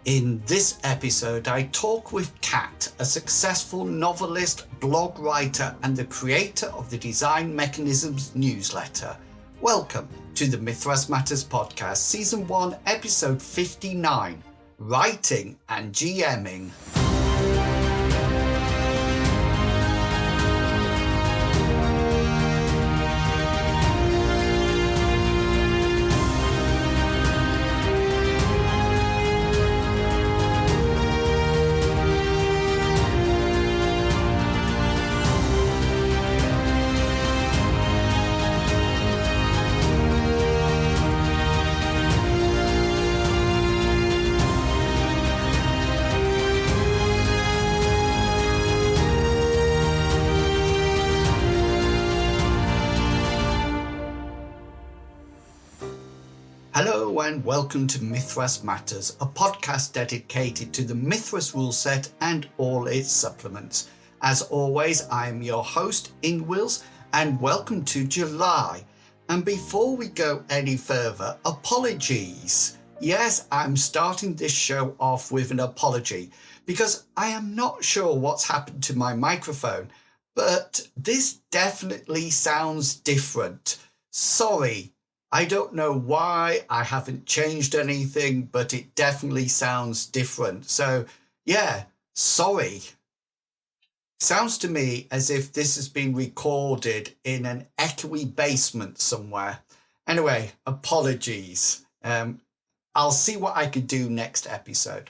In this episode, I talk with Kat, a successful novelist, blog writer, and the creator of the Design Mechanisms newsletter. Welcome to the Mythras Matters Podcast, Season 1, Episode 59, Writing and GMing. Hello and welcome to Mythras Matters, a podcast dedicated to the Mythras rule set and all its supplements. As always, I am your host, Inwils, and welcome to July. And before we go any further, apologies. Yes, I'm starting this show off with an apology because I am not sure what's happened to my microphone, but this definitely sounds different. Sorry. I don't know why, I haven't changed anything, but it definitely sounds different. So, yeah, sorry. Sounds to me as if this has been recorded in an echoey basement somewhere. Anyway, apologies. I'll see what I could do next episode.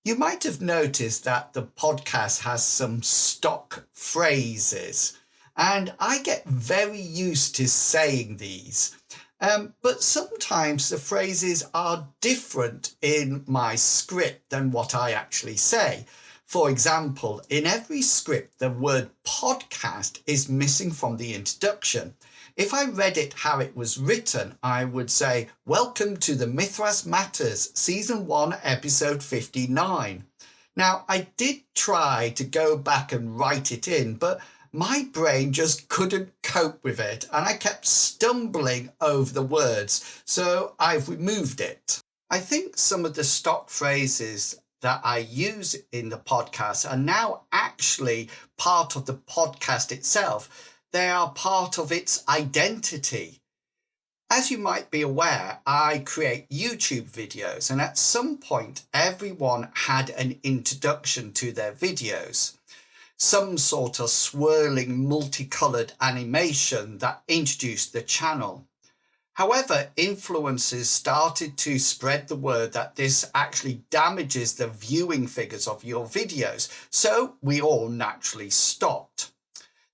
You might have noticed that the podcast has some stock phrases. And I get very used to saying these. But sometimes the phrases are different in my script than what I actually say. For example, in every script, the word podcast is missing from the introduction. If I read it how it was written, I would say, "Welcome to the Mythras Matters, Season 1, Episode 59. Now, I did try to go back and write it in, but my brain just couldn't cope with it and I kept stumbling over the words, so I've removed it. I think some of the stock phrases that I use in the podcast are now actually part of the podcast itself. They are part of its identity. As you might be aware, I create YouTube videos, and at some point everyone had an introduction to their videos. Some sort of swirling multicolored animation that introduced the channel. However, influencers started to spread the word that this actually damages the viewing figures of your videos, so we all naturally stopped.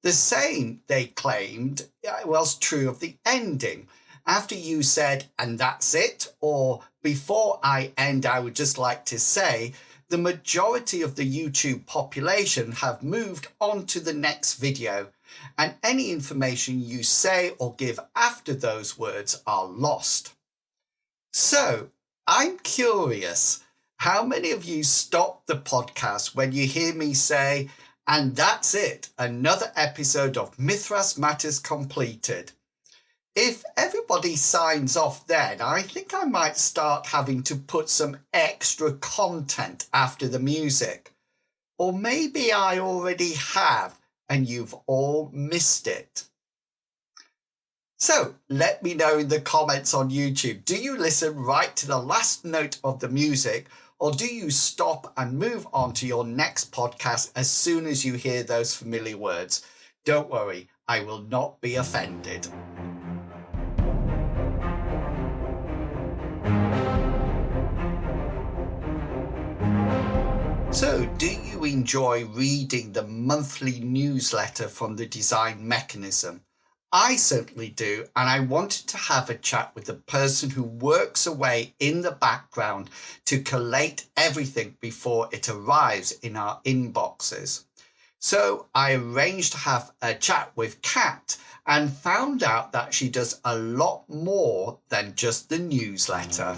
The same, they claimed, was true of the ending. After you said, "and that's it," or "before I end, I would just like to say," the majority of the YouTube population have moved on to the next video, and any information you say or give after those words are lost. So, I'm curious, how many of you stop the podcast when you hear me say, "and that's it, another episode of Mythras Matters completed"? If everybody signs off then, I think I might start having to put some extra content after the music. Or maybe I already have and you've all missed it. So let me know in the comments on YouTube. Do you listen right to the last note of the music, or do you stop and move on to your next podcast as soon as you hear those familiar words? Don't worry, I will not be offended. So, do you enjoy reading the monthly newsletter from the Design Mechanism? I certainly do, and I wanted to have a chat with the person who works away in the background to collate everything before it arrives in our inboxes. So I arranged to have a chat with Kat and found out that she does a lot more than just the newsletter.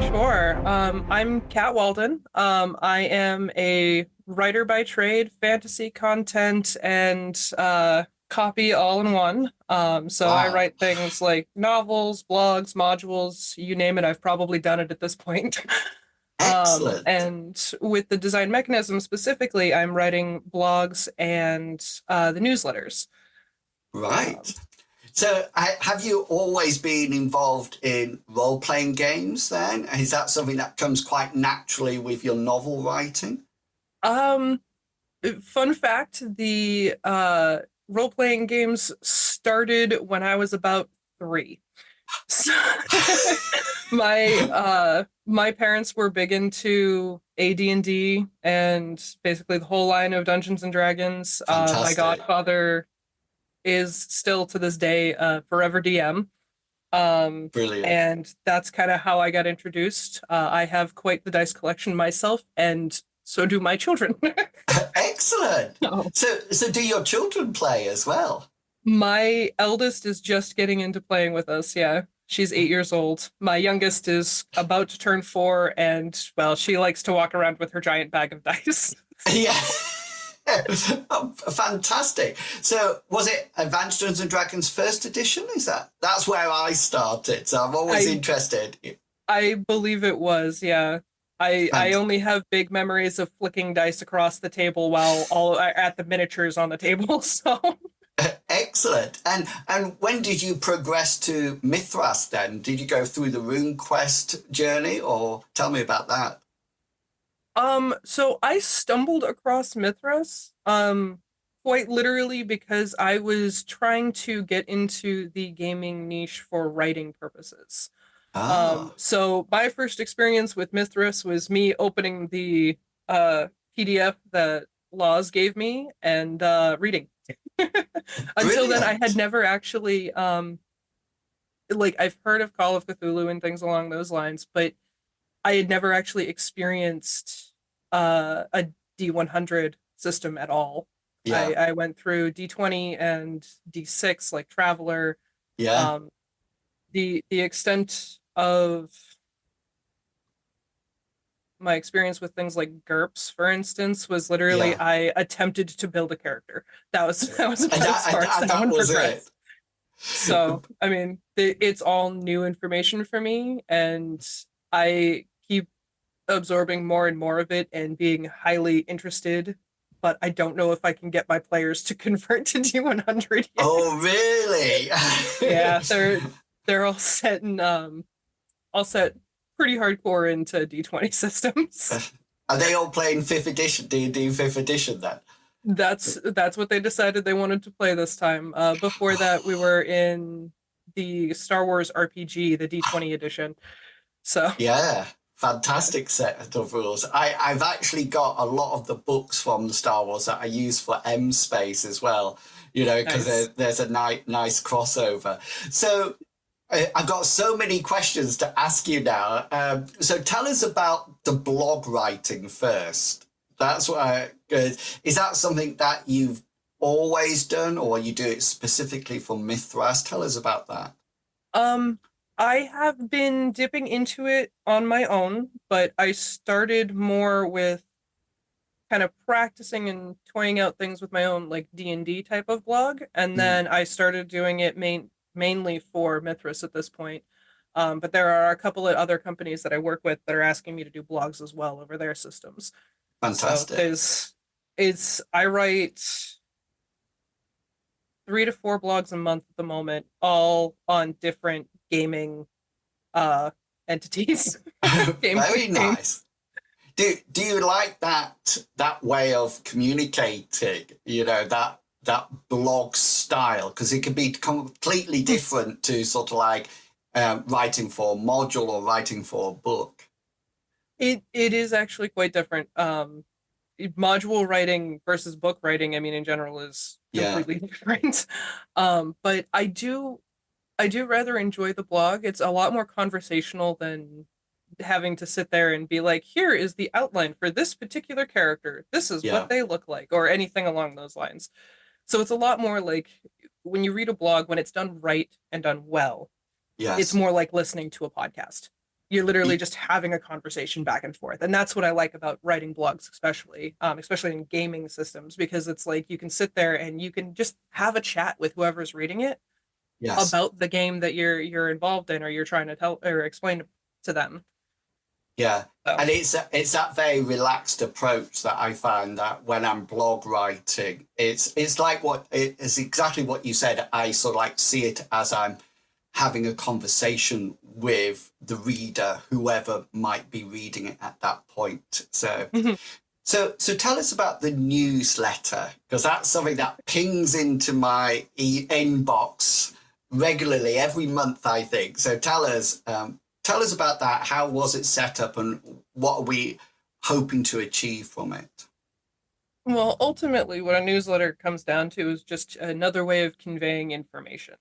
Sure. I'm Kat Walden. I am a writer by trade, fantasy content and copy all in one. So I Wow. write things like novels, blogs, modules, you name it. I've probably done it at this point. Excellent. And with the design mechanism specifically, I'm writing blogs and the newsletters. Right. So, have you always been involved in role-playing games then? Is that something that comes quite naturally with your novel writing? Um, Fun fact, the role-playing games started when I was about 3. So my parents were big into AD&D and basically the whole line of Dungeons and Dragons. My Fantastic. godfather is still to this day forever DM. Um, Brilliant. and that's kind of how I got introduced. I have quite the dice collection myself, and so do my children. Excellent. So So do your children play as well? my eldest is just getting into playing with us. Yeah. She's 8 years old. My youngest is about to turn 4, and well, she likes to walk around with her giant bag of dice. Yeah. Oh, fantastic. So was it Advanced Dungeons and Dragons first edition? That's where I started. So I'm always I interested. I believe it was, yeah. I Fant- only have big memories of flicking dice across the table while all at the miniatures on the table. So Excellent. And when did you progress to Mythras then? Did you go through the Rune Quest journey, or tell me about that? so I stumbled across Mythras, quite literally because I was trying to get into the gaming niche for writing purposes. Ah, So my first experience with Mythras was me opening the uh PDF that Laws gave me and reading. Until then, I had brilliant. never actually like I've heard of Call of Cthulhu and things along those lines, but I had never actually experienced a D100 system at all. Yeah, I went through D20 and D6 like Traveler. yeah, Um, the extent of my experience with things like GURPS, for instance, was literally yeah. I attempted to build a character. That was And about as far as that that one was it. progressed. So, I mean, it's all new information for me, and I keep absorbing more and more of it and being highly interested. But I don't know if I can get my players to convert to D100 yet. Oh, really? Yeah, they're all set pretty hardcore into D20 systems. Are they all playing fifth edition, D&D fifth edition then? That's what they decided they wanted to play this time. Before that, we were in the Star Wars RPG, the D20 edition. So Yeah, yeah, fantastic set of rules. I've actually got a lot of the books from the Star Wars that I use for M Space as well, because nice. there's a nice crossover. So I've got so many questions to ask you now. So tell us about the blog writing first. That's what is that something that you've always done, or you do it specifically for Mythras? Tell us about that. Um, I have been dipping into it on my own, but I started more with kind of practicing and toying out things with my own like D&D type of blog, and Mm, then I started doing it mainly for Mythras at this point. But there are a couple of other companies that I work with that are asking me to do blogs as well over their systems. So fantastic. I write 3 to 4 blogs a month at the moment, all on different gaming uh entities. Game Very game. nice. Do you like that way of communicating? That blog style, because it can be completely different to sort of like writing for a module or writing for a book. It is actually quite different. Module writing versus book writing, I mean, in general, is Yeah, completely different. But I do rather enjoy the blog. It's a lot more conversational than having to sit there and be like, here is the outline for this particular character. This is what yeah, they look like, or anything along those lines. So it's a lot more like when you read a blog, when it's done right and done well, it's yes. more like listening to a podcast. You're literally just having a conversation back and forth. And that's what I like about writing blogs, especially in gaming systems, because it's like you can sit there and you can just have a chat with whoever's reading it Yes. about the game that you're involved in or you're trying to tell or explain to them. Yeah. So. And it's that very relaxed approach that I find that when I'm blog writing, it's like it's exactly what you said. I sort of like see it as I'm having a conversation with the reader, whoever might be reading it at that point. So so tell us about the newsletter, because that's something that pings into my inbox regularly every month, I think. So tell us about that. How was it set up and what are we hoping to achieve from it? Well, ultimately, what a newsletter comes down to is just another way of conveying information.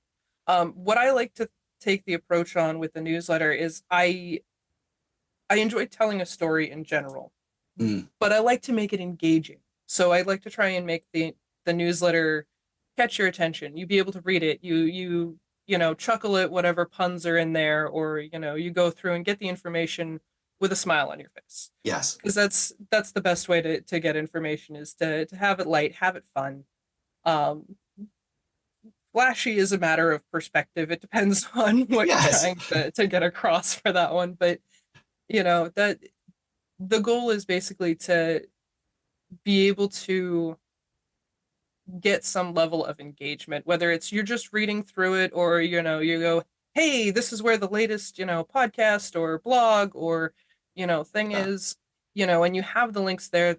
What I like to take the approach on with the newsletter is I enjoy telling a story in general, but I like to make it engaging. So I like to try and make the newsletter catch your attention. You be able to read it. You chuckle at whatever puns are in there, or you go through and get the information with a smile on your face. Yes, because that's the best way to get information, is to have it light, have it fun. Flashy is a matter of perspective. It depends on what you're trying to get across for that one. But that the goal is basically to be able to get some level of engagement, whether it's you're just reading through it, or you go, hey, this is where the latest podcast or blog or thing is, and you have the links there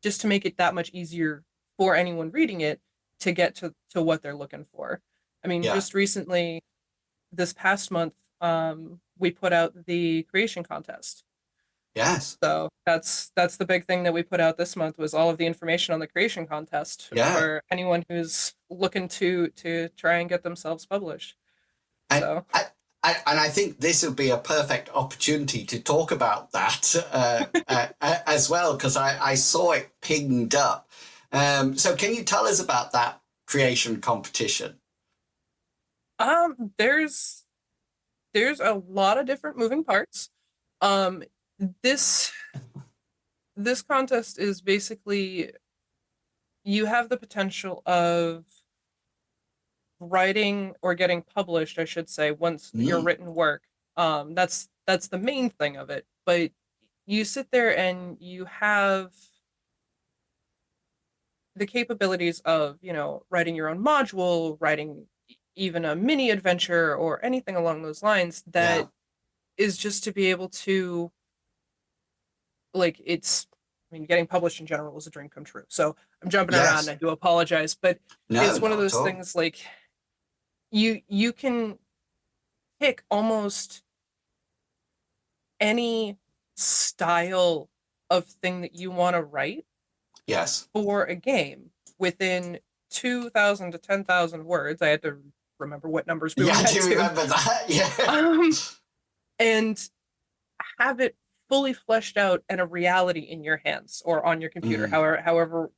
just to make it that much easier for anyone reading it to get to what they're looking for. I mean, just recently, this past month, we put out the creation contest. Yes. So that's the big thing that we put out this month, was all of the information on the creation contest for anyone who's looking to try and get themselves published. And I think this would be a perfect opportunity to talk about that as well, because I saw it pinged up. So can you tell us about that creation competition? There's a lot of different moving parts. This contest is basically, you have the potential of writing or getting published, I should say, once your written work. That's the main thing of it. But you sit there and you have the capabilities of, writing your own module, writing even a mini adventure or anything along those lines that is just to be able to, getting published in general is a dream come true. So I'm jumping around, I do apologize, but it's one of those things, like, you can pick almost any style of thing that you want to write for a game within 2,000 to 10,000 words. I had to remember what numbers we were at. I do remember that. And have it fully fleshed out and a reality in your hands or on your computer, however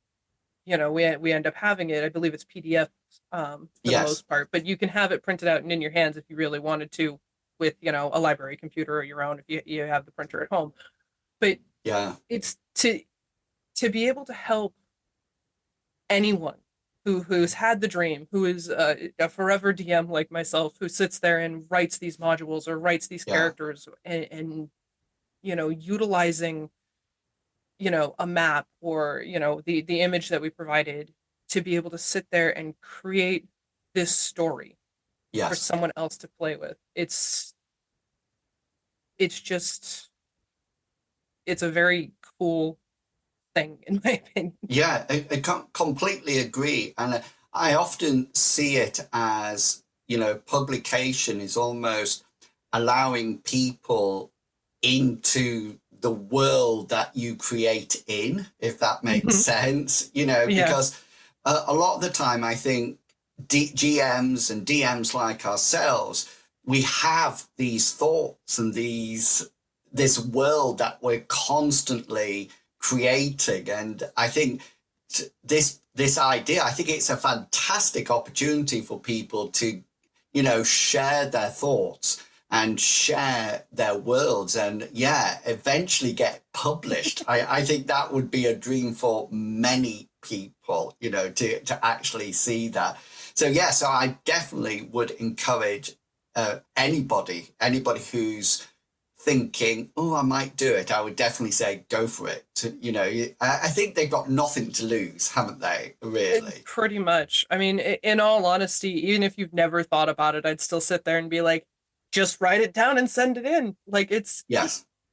we end up having it. I believe it's PDF for the most part, but you can have it printed out and in your hands if you really wanted to, with a library computer or your own if you have the printer at home. But it's to be able to help anyone who's had the dream, who is a forever DM like myself, who sits there and writes these modules or writes these characters and utilizing a map or the image that we provided, to be able to sit there and create this story for someone else to play with. It's a very cool thing, in my opinion. I completely agree, and I often see it as publication is almost allowing people into the world that you create in, if that makes sense, because a lot of the time I think GMs and DMs like ourselves, we have these thoughts and this world that we're constantly creating. And I think this idea, I think it's a fantastic opportunity for people to share their thoughts, and share their worlds and eventually get published. I think that would be a dream for many people, to actually see that. So so I definitely would encourage anybody who's thinking, oh, I might do it, I would definitely say go for it. I think they've got nothing to lose, haven't they, really? Pretty much. I mean, in all honesty, even if you've never thought about it, I'd still sit there and be like, just write it down and send it in. Like, it's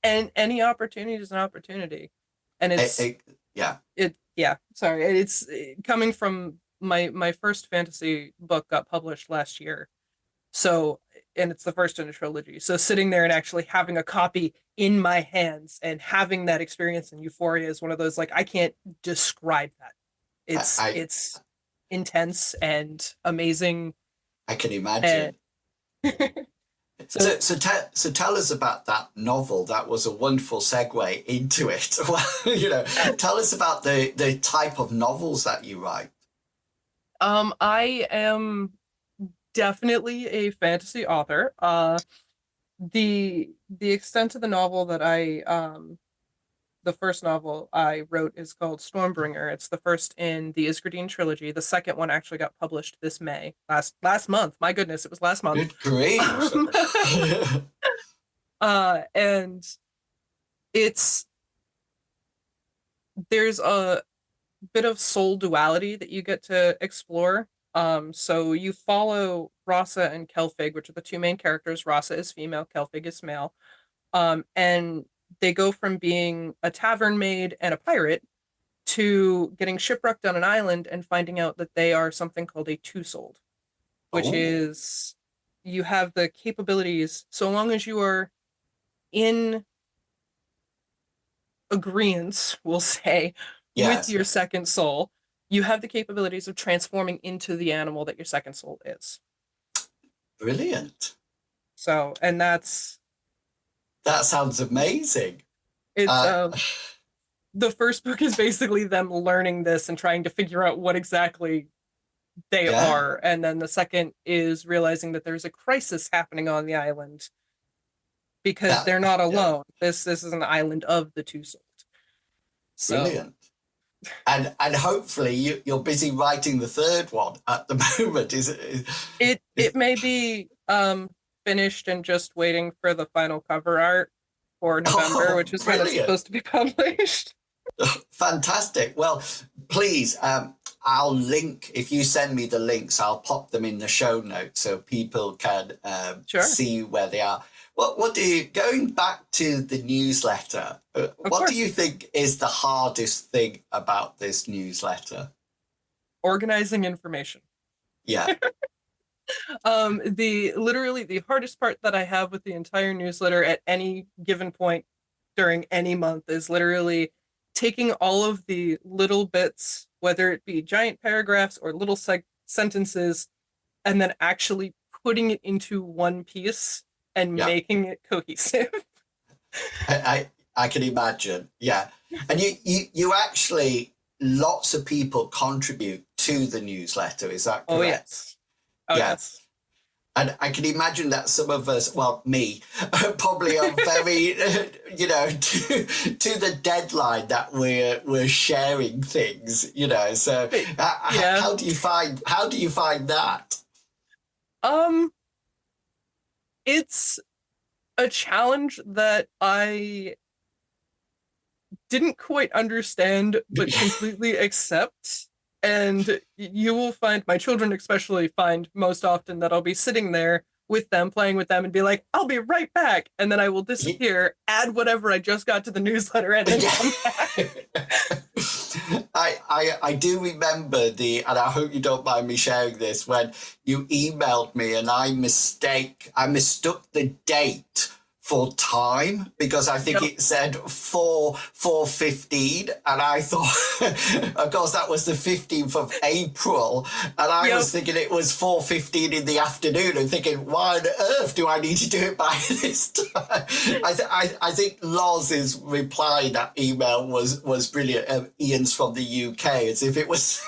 and any opportunity is an opportunity. And it's sorry, it's coming from my first fantasy book got published last year. So, and it's the first in a trilogy. So sitting there and actually having a copy in my hands and having that experience and euphoria is one of those, like, I can't describe that. It's intense and amazing. I can imagine. So tell us about that novel. That was a wonderful segue into it. Well, tell us about the type of novels that you write. I am definitely a fantasy author. The extent of the novel that the first novel I wrote is called Stormbringer. It's the first in the Isgardine trilogy. The second one actually got published this May, last month. My goodness, it was last month. Good grief. And there's a bit of soul duality that you get to explore. So you follow Rasa and Kelfig, which are the two main characters. Rasa is female, Kelfig is male. And they go from being a tavern maid and a pirate to getting shipwrecked on an island and finding out that they are something called a two-souled, which is you have the capabilities, so long as you are in agreement, we'll say, with your second soul, you have the capabilities of transforming into the animal that your second soul is. Brilliant. So, and that sounds amazing. It's the first book is basically them learning this and trying to figure out what exactly they are, and then the second is realizing that there's a crisis happening on the island because they're not alone. This is an island of the two-souled. So, brilliant. And hopefully you're busy writing the third one at the moment. It may be finished and just waiting for the final cover art for November, which is when it's supposed to be published. Fantastic. Well, please, I'll link, if you send me the links, I'll pop them in the show notes so people can see where they are. What do you, going back to the newsletter, what do you think is the hardest thing about this newsletter? Organizing information. Yeah. The hardest part that I have with the entire newsletter at any given point during any month is literally taking all of the little bits, whether it be giant paragraphs or little sentences, and then actually putting it into one piece and making it cohesive. I can imagine. Yeah. And you actually, lots of people contribute to the newsletter. Is that correct? Oh, yes. Yes. And I can imagine that some of us, well, me, probably are very, to the deadline that we're sharing things, So how do you find that? It's a challenge that I didn't quite understand, but completely accept. And you will find, my children especially find most often that I'll be sitting there with them, playing with them, and be like, I'll be right back. And then I will disappear, add whatever I just got to the newsletter, and then come back. I do remember and I hope you don't mind me sharing this, when you emailed me and I mistook the date for time, because I think it said 4:15, and I thought, of course, that was the 15th of April, and I was thinking it was 4:15 in the afternoon, and thinking, why on earth do I need to do it by this time? I think Loz's reply, that email was brilliant. Ian's from the UK, as if it was,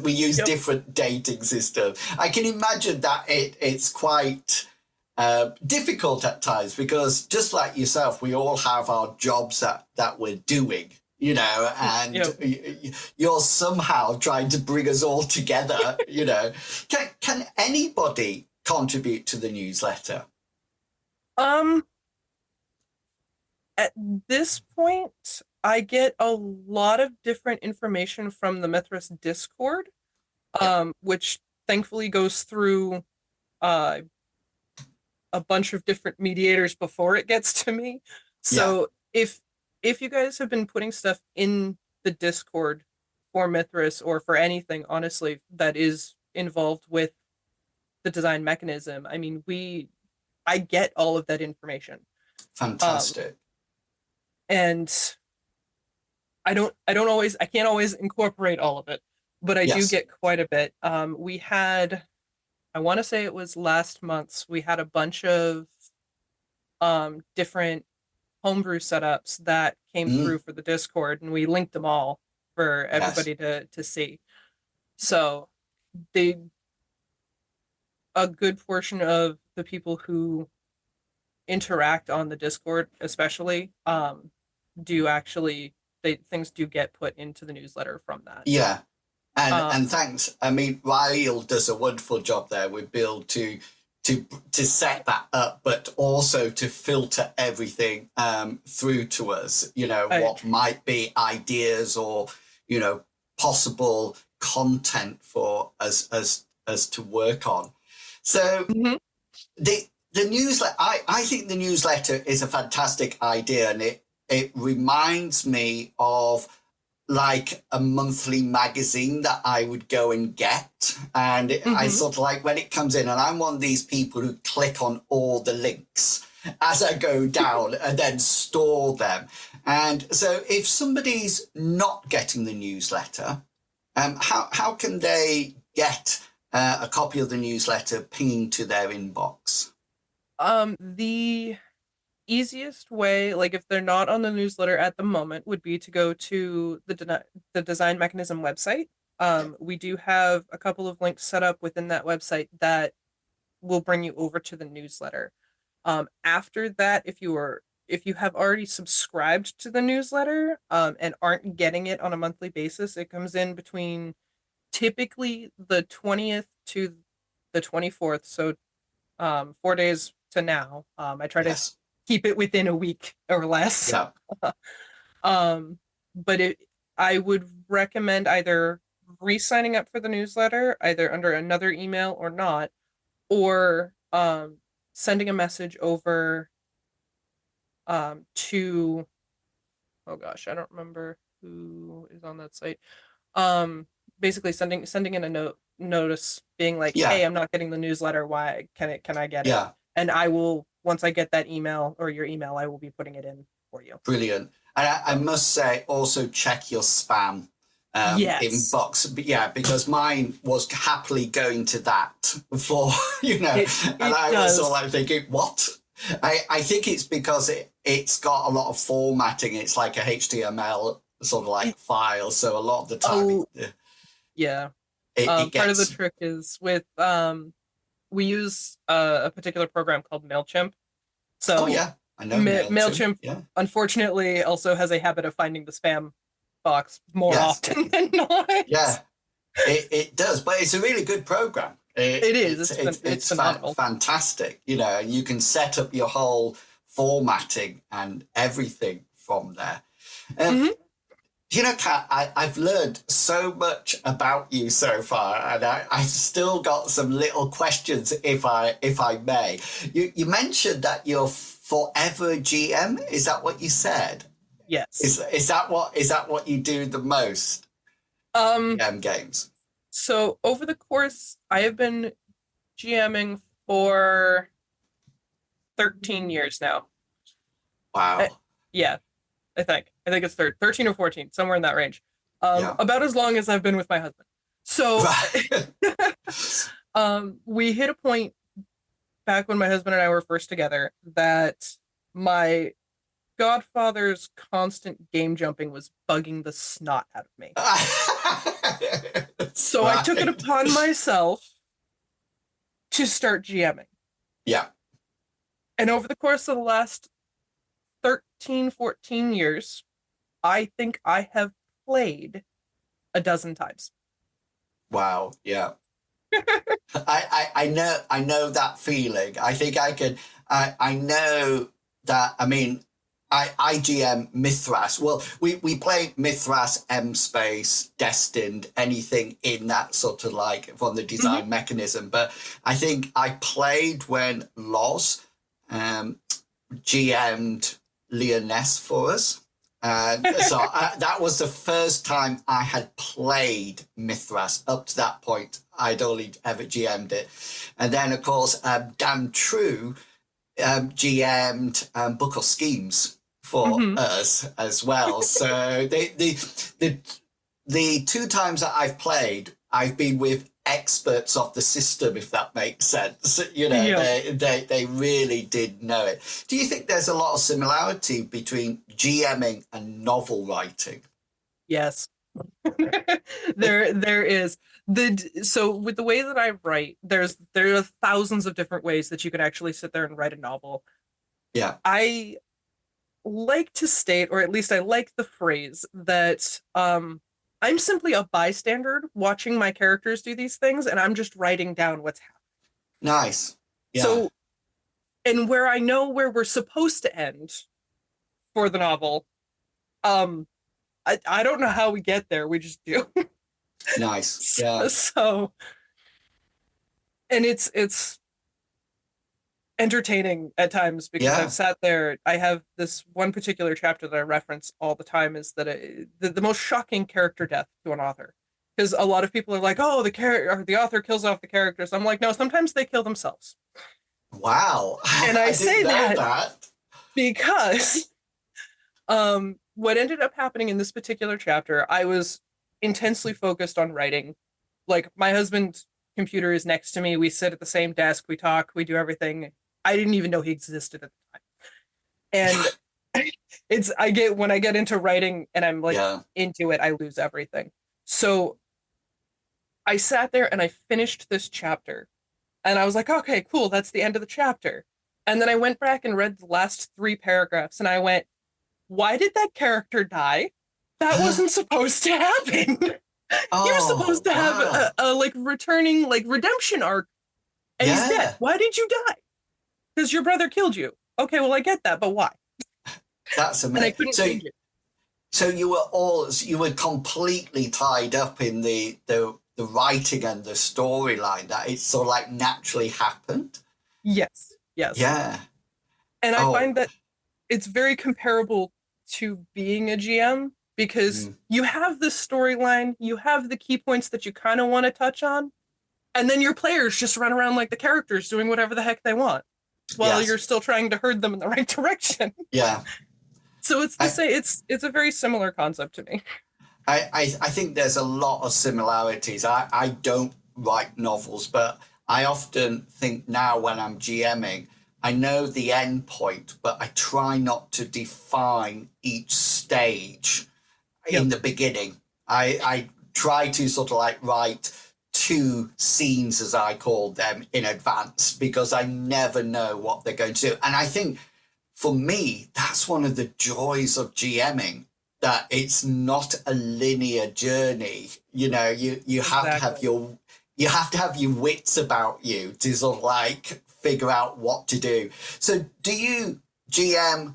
we use different dating systems. I can imagine that it's quite difficult at times, because just like yourself, we all have our jobs that we're doing, you know, and you're somehow trying to bring us all together, you know. Can anybody contribute to the newsletter? At this point, I get a lot of different information from the Mythras Discord, which thankfully goes through a bunch of different mediators before it gets to me. So if you guys have been putting stuff in the Discord for Mythras or for anything, honestly, that is involved with the design mechanism, I mean, I get all of that information. Fantastic. And I can't always incorporate all of it, but I do get quite a bit. We had, I want to say it was last month, we had a bunch of different homebrew setups that came through for the Discord, and we linked them all for everybody to see. So a good portion of the people who interact on the Discord, especially, things do get put into the newsletter from that. Yeah. And thanks. I mean, Ryle does a wonderful job there with Bill to set that up, but also to filter everything through to us, you know, what might be ideas or, you know, possible content for us to work on. So the newsletter, I think the newsletter is a fantastic idea, and it reminds me of like a monthly magazine that I would go and get. And I sort of like, when it comes in, and I'm one of these people who click on all the links as I go down and then store them. And so if somebody's not getting the newsletter, how can they get a copy of the newsletter pinging to their inbox? The easiest way, like if they're not on the newsletter at the moment, would be to go to the Design Mechanism website. We do have a couple of links set up within that website that will bring you over to the newsletter. After that, if you have already subscribed to the newsletter and aren't getting it on a monthly basis, it comes in between typically the 20th to the 24th, so 4 days to now. I try to keep it within a week or less. But I would recommend either re-signing up for the newsletter, either under another email or not, or sending a message over to, oh gosh, I don't remember who is on that site. Basically sending in a notice being like, hey, I'm not getting the newsletter. Why can I get it? And I will, once I get that email or your email, I will be putting it in for you. Brilliant. And I must say, also check your spam inbox. Because mine was happily going to that for, you know, was all like thinking, what? I think it's because it's got a lot of formatting. It's like a HTML sort of like file. So a lot of the time. Part of the trick is with, we use a particular program called MailChimp. So I know MailChimp unfortunately also has a habit of finding the spam box more often than not. Yeah, it does, but it's a really good program. It's phenomenal. Fantastic, you know, and you can set up your whole formatting and everything from there. You know, Kat, I've learned so much about you so far, and I've still got some little questions, if I may. You mentioned that you're forever GM. Is that what you said? Yes. Is that what you do the most? GM games. So over the course, I have been GMing for 13 years now. Wow. I think it's 13 or 14, somewhere in that range. About as long as I've been with my husband. So we hit a point back when my husband and I were first together that my godfather's constant game jumping was bugging the snot out of me. So I took it upon myself to start GMing. Yeah. And over the course of the last 13, 14 years, I think I have played a dozen times. Wow. Yeah. I know that feeling. I think I can. I know that. I mean, I GM Mythras. Well, we played Mythras, M Space, Destined, anything in that sort of like from the design mechanism. But I think I played when Loz GM'd Leoness for us. So that was the first time I had played Mythras. Up to that point, I'd only ever GM'd it. And then, of course, Damn True GM'd Book of Schemes for us as well. So the two times that I've played, I've been with experts of the system, if that makes sense. You know, they really did know it. Do you think there's a lot of similarity between GMing and novel writing? Yes. there is. So with the way that I write, there are thousands of different ways that you could actually sit there and write a novel. Yeah. I like to state, or at least I like the phrase, that I'm simply a bystander watching my characters do these things, and I'm just writing down what's happening. Nice. Yeah. So, and where I know where we're supposed to end for the novel, I don't know how we get there. We just do. Nice. Yeah. So, and it's entertaining at times because I've sat there. I have this one particular chapter that I reference all the time, is that the most shocking character death to an author, because a lot of people are like, oh, the author kills off the characters. I'm like, no, sometimes they kill themselves. Wow. And I say that because what ended up happening in this particular chapter, I was intensely focused on writing. Like, my husband's computer is next to me. We sit at the same desk. We talk. We do everything. I didn't even know he existed at the time. And when I get into writing and I'm like into it, I lose everything. So I sat there and I finished this chapter and I was like, okay, cool. That's the end of the chapter. And then I went back and read the last 3 paragraphs and I went, why did that character die? That wasn't supposed to happen. You're supposed to have a like returning, like, redemption arc, and he's dead. Why did you die? Because your brother killed you. Okay, well, I get that, but why? That's amazing. And I couldn't change it. So you were completely tied up in the writing and the storyline, that it sort of like naturally happened. Yes. Yeah. And I find that it's very comparable to being a GM, because you have this storyline, you have the key points that you kind of want to touch on, and then your players just run around like the characters doing whatever the heck they want while you're still trying to herd them in the right direction. Yeah. So it's it's a very similar concept to me. I think there's a lot of similarities. I don't write novels, but I often think now when I'm GMing, I know the end point, but I try not to define each stage in the beginning. I try to sort of like write 2 scenes, as I call them, in advance, because I never know what they're going to do. And I think for me, that's one of the joys of GMing, that it's not a linear journey. You know, you have to have your wits about you to sort of like figure out what to do. So do you GM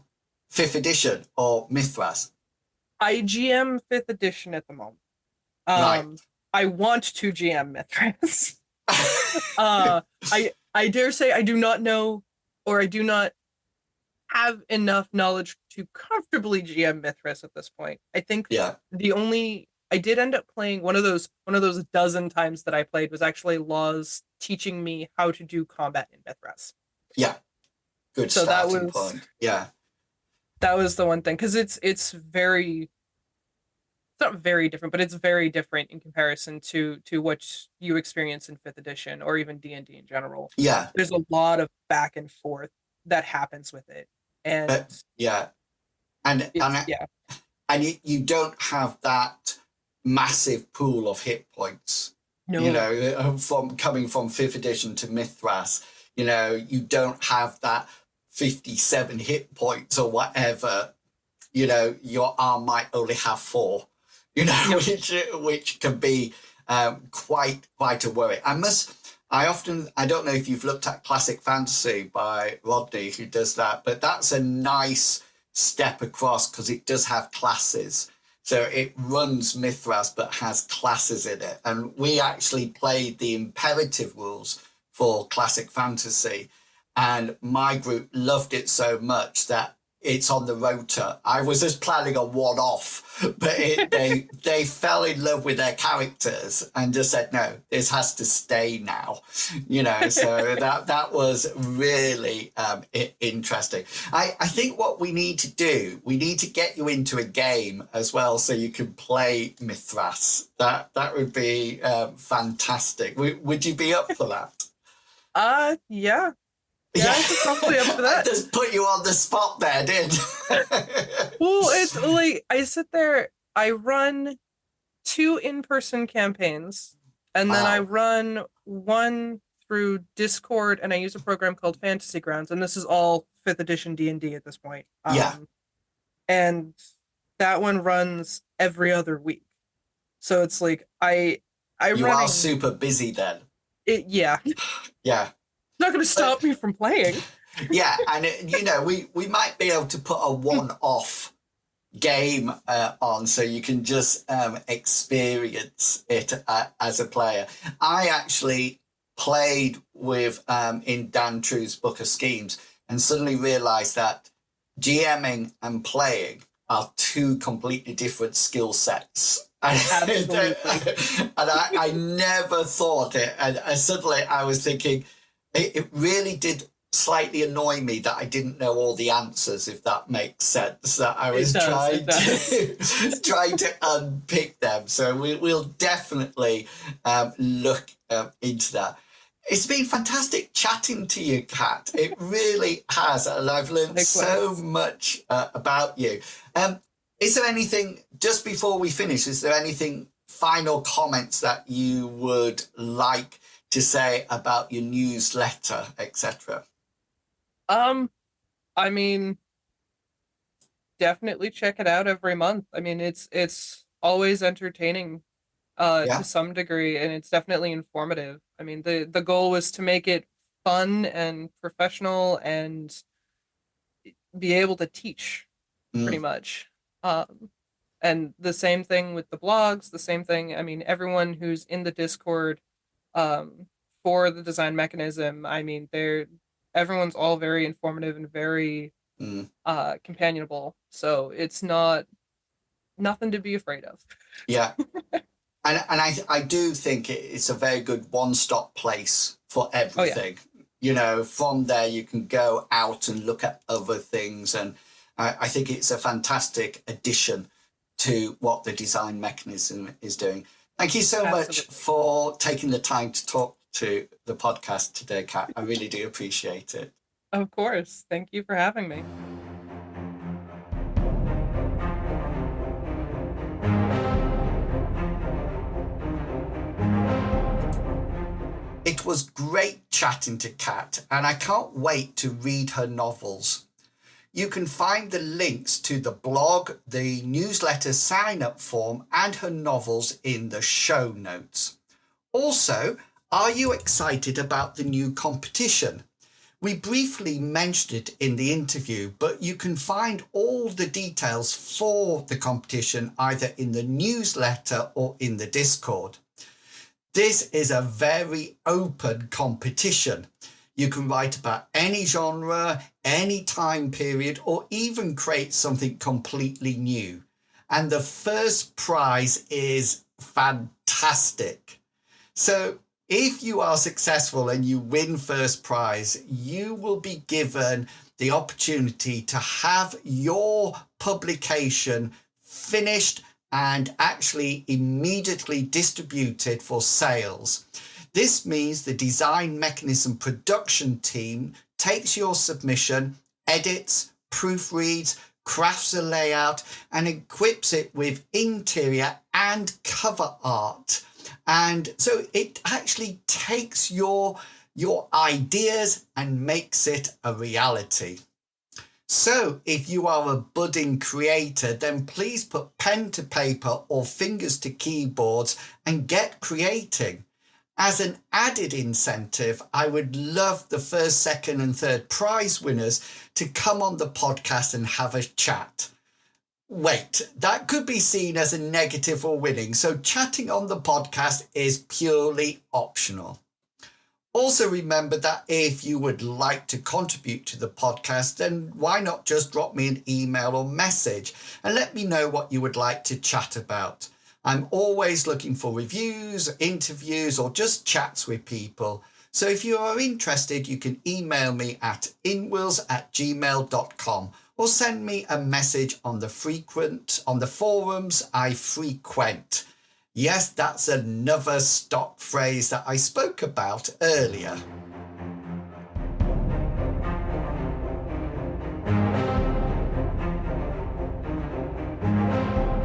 5th edition or Mythras? I GM 5th edition at the moment. Right. I want to GM Mythras. I dare say I do not know, or I do not have enough knowledge to comfortably GM Mythras at this point. I think I did end up playing one of those dozen times that I played was actually Laws teaching me how to do combat in Mythras. Yeah. Good starting point. Yeah. That was the one thing, because it's not very different, but it's very different in comparison to what you experience in 5th edition or even D&D in general. Yeah. There's a lot of back and forth that happens with it. And and you don't have that massive pool of hit points. No. You know, from coming from 5th edition to Mythras, you know, you don't have that 57 hit points or whatever, you know, your arm might only have 4, you know, which can be quite a worry. I don't know if you've looked at Classic Fantasy by Rodney, who does that, but that's a nice step across because it does have classes. So it runs Mythras but has classes in it. And we actually played the imperative rules for Classic Fantasy. And my group loved it so much that it's on the rota. I was just planning a one-off, but they fell in love with their characters and just said, no, this has to stay now. You know, so that was really interesting. I think what we need to do, we need to get you into a game as well so you can play Mythras. That would be fantastic. Would you be up for that? Yeah. Yeah, I'm probably up for that. I just put you on the spot there, did? Well, it's like I sit there, I run 2 in-person campaigns, and then I run one through Discord, and I use a program called Fantasy Grounds, and this is all 5th edition D&D at this point. And that one runs every other week. So it's like you are super busy then. Yeah. Yeah. Not going to stop me from playing. Yeah, and you know, we might be able to put a one-off game on so you can just experience it as a player. I actually played with in Dan True's Book of Schemes and suddenly realised that GMing and playing are 2 completely different skill sets. Absolutely. And I never thought it, and suddenly I was thinking, it really did slightly annoy me that I didn't know all the answers, if that makes sense, that I was trying to unpick them. So we'll definitely look into that. It's been fantastic chatting to you, Kat. It really has, and I've learned so much about you. Is there anything, just before we finish, is there anything, final comments that you would like to say about your newsletter, etc.? I mean, definitely check it out every month. I mean, it's always entertaining to some degree, and it's definitely informative. I mean, the goal was to make it fun and professional and be able to teach pretty much. And the same thing with the blogs, the same thing. I mean, everyone who's in the Discord for the design mechanism, I mean, everyone's all very informative and very companionable. So it's nothing to be afraid of. Yeah. And I do think it's a very good one-stop place for everything. Oh, yeah. You know, from there you can go out and look at other things. And I think it's a fantastic addition to what the design mechanism is doing. Thank you so much for taking the time to talk to the podcast today, Kat. I really do appreciate it. Of course. Thank you for having me. It was great chatting to Kat, and I can't wait to read her novels. You can find the links to the blog, the newsletter sign-up form, and her novels in the show notes. Also, are you excited about the new competition? We briefly mentioned it in the interview, but you can find all the details for the competition either in the newsletter or in the Discord. This is a very open competition. You can write about any genre, any time period, or even create something completely new. And the first prize is fantastic. So if you are successful and you win first prize, you will be given the opportunity to have your publication finished and actually immediately distributed for sales. This means the design mechanism production team takes your submission, edits, proofreads, crafts a layout, and equips it with interior and cover art. And so it actually takes your ideas and makes it a reality. So if you are a budding creator, then please put pen to paper or fingers to keyboards and get creating. As an added incentive, I would love the first, second and third prize winners to come on the podcast and have a chat. Wait, that could be seen as a negative for winning, so chatting on the podcast is purely optional. Also remember that if you would like to contribute to the podcast, then why not just drop me an email or message and let me know what you would like to chat about. I'm always looking for reviews, interviews, or just chats with people. So if you are interested, you can email me at inwils@gmail.com or send me a message on the forums I frequent. Yes, that's another stock phrase that I spoke about earlier.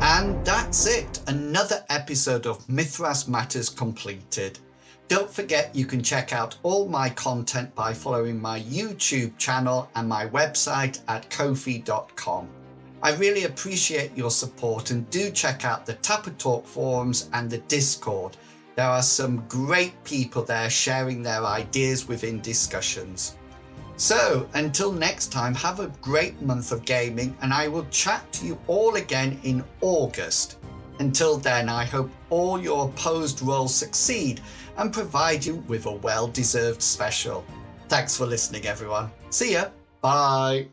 And that's it. Another episode of Mythras Matters completed. Don't forget you can check out all my content by following my YouTube channel and my website at ko-fi.com. I really appreciate your support and do check out the Tapper Talk forums and the Discord. There are some great people there sharing their ideas within discussions. So until next time, have a great month of gaming and I will chat to you all again in August. Until then, I hope all your opposed rolls succeed and provide you with a well-deserved special. Thanks for listening, everyone. See ya. Bye.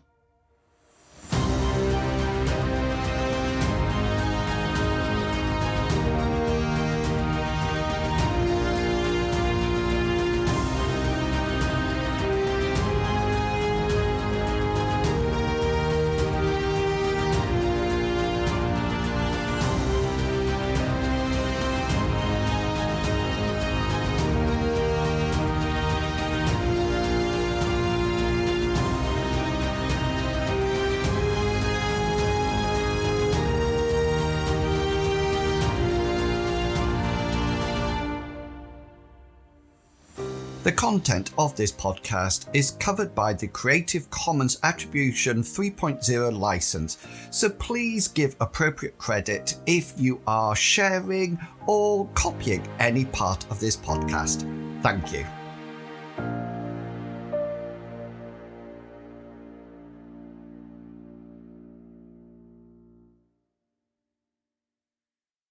The content of this podcast is covered by the Creative Commons Attribution 3.0 license, so please give appropriate credit if you are sharing or copying any part of this podcast. Thank you.